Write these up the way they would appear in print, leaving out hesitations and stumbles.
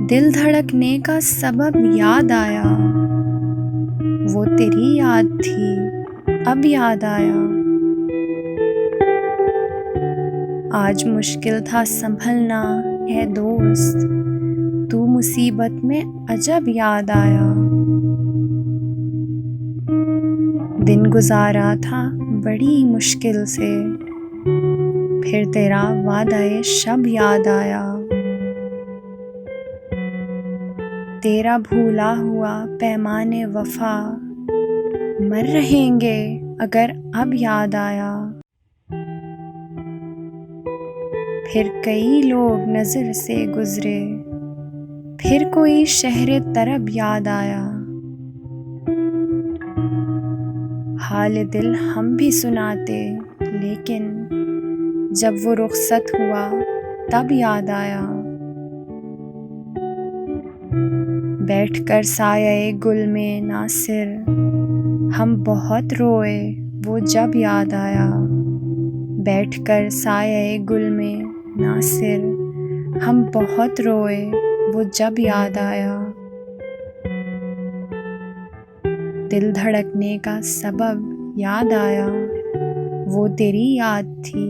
दिल धड़कने का सबब याद आया, वो तेरी याद थी अब याद आया। आज मुश्किल था संभलना है दोस्त, तू मुसीबत में अजब याद आया। दिन गुजारा था बड़ी मुश्किल से, फिर तेरा वादा शब याद आया। तेरा भूला हुआ पैमाने वफा, मर रहेंगे अगर अब याद आया। फिर कई लोग नज़र से गुजरे, फिर कोई शहरे तरब याद आया। हाल दिल हम भी सुनाते, लेकिन जब वो रुखसत हुआ तब याद आया। बैठकर साये गुल में नासिर हम बहुत रोए, वो जब याद आया। बैठकर साये गुल में नासिर हम बहुत रोए, वो जब याद आया। दिल धड़कने का सबब याद आया, वो तेरी याद थी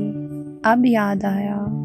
अब याद आया।